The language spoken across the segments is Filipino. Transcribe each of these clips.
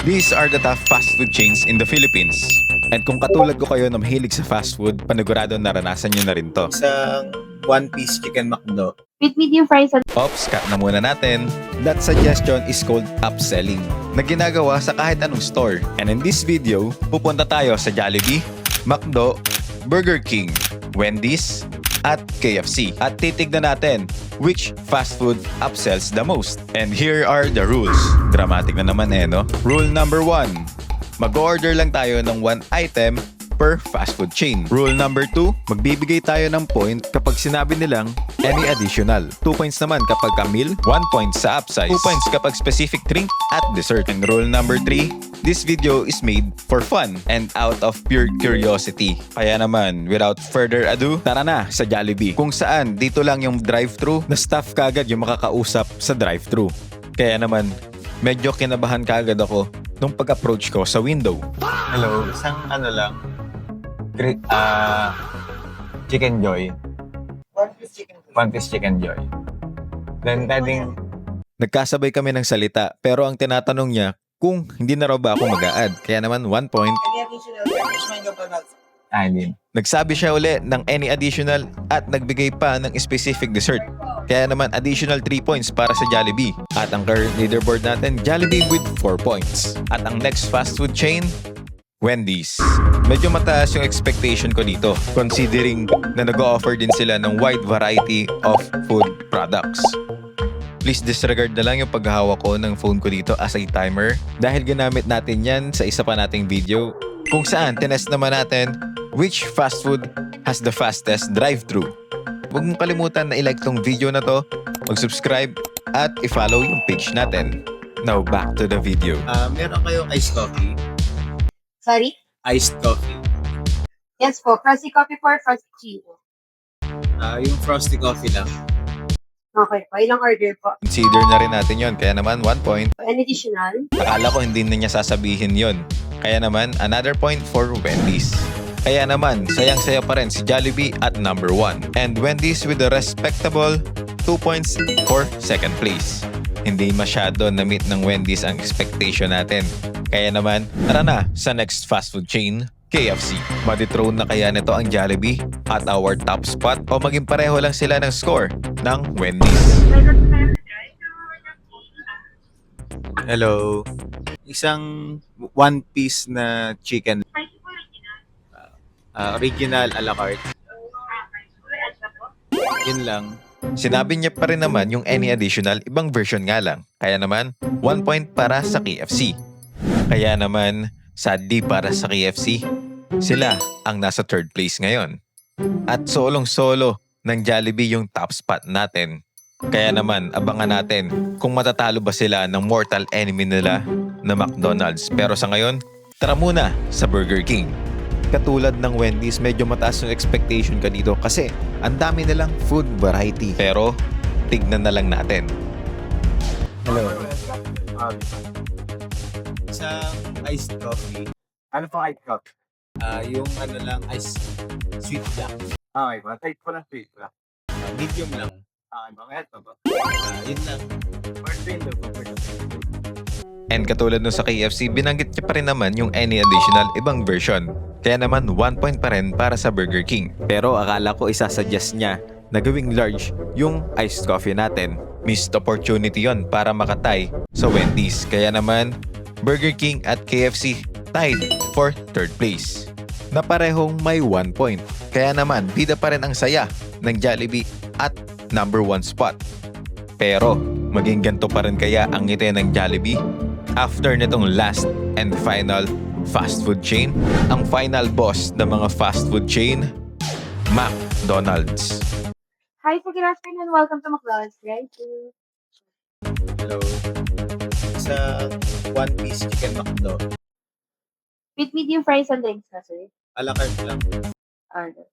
These are the top fast food chains in the Philippines. And kung katulad ko kayo na mahilig sa fast food, panigurado naranasan nyo na rin to. Isang one-piece chicken McDo. With medium fries and Oops, cut na muna natin. That suggestion is called upselling, na ginagawa sa kahit anong store. And in this video, pupunta tayo sa Jollibee, McDo, Burger King, Wendy's, at KFC. At titignan natin which fast food upsells the most. And here are the rules. Dramatic na naman no? Rule number 1. Mag-order lang tayo ng one item per fast food chain. Rule number 2, magbibigay tayo ng point kapag sinabi nilang any additional. 2 points naman kapag meal, 1 point sa upsize, 2 points kapag specific drink at dessert. And rule number 3, this video is made for fun and out of pure curiosity. Kaya naman, without further ado, tara na sa Jollibee. Kung saan, dito lang yung drive-thru na staff kagad yung makakausap sa drive-thru. Kaya naman, medyo kinabahan kagad ako nung pag-approach ko sa window. Hello, isang lang. Chicken Joy. One-piece chicken Joy. Then, adding... Nagkasabay kami ng salita pero ang tinatanong niya kung hindi na raw ba ako mag-a-add. Kaya naman 1 point. Hindi. Nagsabi siya uli ng any additional at nagbigay pa ng specific dessert. Kaya naman additional 3 points para sa Jollibee. At ang current leaderboard natin, Jollibee with 4 points. At ang next fast food chain, Wendy's. Medyo mataas yung expectation ko dito considering na nag-o-offer din sila ng wide variety of food products. Please disregard na lang yung paghahawak ko ng phone ko dito as a timer dahil ginamit natin yan sa isa pa nating video kung saan tinest naman natin which fast food has the fastest drive-thru. Huwag mong kalimutan na i-like tong video na to, mag-subscribe at i-follow yung page natin. Now back to the video. Meron kayong iced coffee? sorry? Iced coffee. Yes po, frosty coffee for frosty cheese. Yung frosty coffee lang. Okay po, ilang order po? Consider na rin natin yon. Kaya naman 1 point. An additional? Akala ko hindi na niya sasabihin yon. Kaya naman another point for Wendy's. Kaya naman sayang-saya pa rin si Jollibee at number 1. And Wendy's with a respectable 2 points for second place. Hindi masyado na-meet ng Wendy's ang expectation natin. Kaya naman, tara na sa next fast food chain, KFC. Madethrone na kaya nito ang Jollibee at our top spot o maging pareho lang sila ng score ng Wendy's? Hello. Isang one-piece na chicken. Original a la carte. Yun lang. Sinabi niya pa rin naman yung any additional, ibang version nga lang. Kaya naman, 1 point para sa KFC. Kaya naman, sadly para sa KFC, sila ang nasa third place ngayon. At solong-solo ng Jollibee yung top spot natin. Kaya naman, abangan natin kung matatalo ba sila ng mortal enemy nila na McDonald's. Pero sa ngayon, tara muna sa Burger King. Katulad ng Wendy's, medyo mataas yung expectation ka dito kasi ang dami nilang food variety. Pero, tignan na lang natin. Hello. Isang iced coffee. Ano pong iced coffee? Yung lang, iced sweet black. Okay ba? Type ko lang sweet lang. Medium lang. Okay ba? Kaya ito ba? Yun lang. First window po. And katulad nun sa KFC, binanggit niya pa rin naman yung any additional ibang version. Kaya naman 1 point pa rin para sa Burger King. Pero akala ko isasuggest niya na gawing large yung iced coffee natin. Missed opportunity yon para makatay sa Wendy's. Kaya naman Burger King at KFC tied for third place na parehong may 1 point. Kaya naman bida pa rin ang saya ng Jollibee at number 1 spot. Pero maging ganito pa rin kaya ang ngiti ng Jollibee after nitong last and final fast food chain, ang final boss ng mga fast food chain, McDonald's. Hi po, good afternoon. Welcome to McDonald's, right? Hello. Isang one-piece chicken McDo. With medium fries and drinks na, sir. A la carte lang. Order.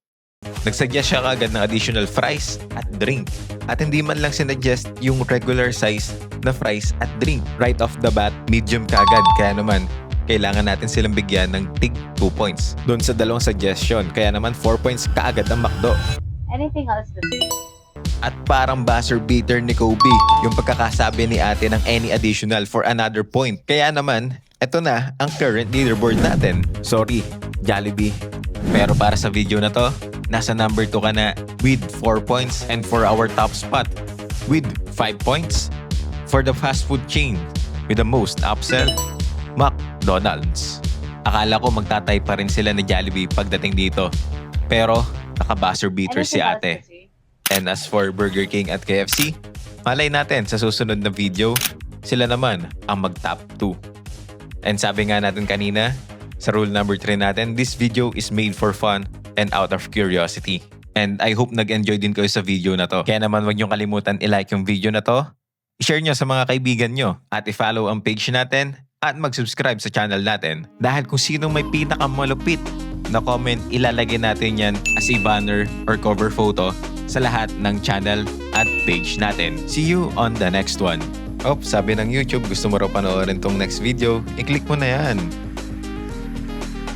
Nagsuggest siya kagad ng additional fries at drink. At hindi man lang sinuggest yung regular size na fries at drink. Right off the bat, medium kagad. Kaya naman, kailangan natin silang bigyan ng tig 2 points. Doon sa dalawang suggestion. Kaya naman 4 points kaagad ang McDo. Anything else, sir? At parang buzzer beater ni Kobe yung pagkakasabi ni ate ng any additional for another point. Kaya naman, Ito na ang current leaderboard natin. Sorry, Jollibee. Pero para sa video na to, nasa number 2 ka na with 4 points, and for our top spot with 5 points. For the fast food chain with the most upsell, McDonald's. Akala ko magtatay pa rin sila ni Jollibee pagdating dito. Pero naka-buzzer beater si Anything else ate. to say? And as for Burger King at KFC, malay natin sa susunod na video, sila naman ang mag-top 2. And sabi nga natin kanina, sa rule number 3 natin, this video is made for fun and out of curiosity. And I hope nag-enjoy din kayo sa video na to. Kaya naman huwag niyong kalimutan i-like yung video na to, i-share nyo sa mga kaibigan nyo, at i-follow ang page natin, at mag-subscribe sa channel natin. Dahil kung sino may pinakamalupit na comment, ilalagay natin yan as a banner or cover photo sa lahat ng channel at page natin. See you on the next one. Sabi ng YouTube, gusto mo raw panoorin tong next video? I-click mo na yan.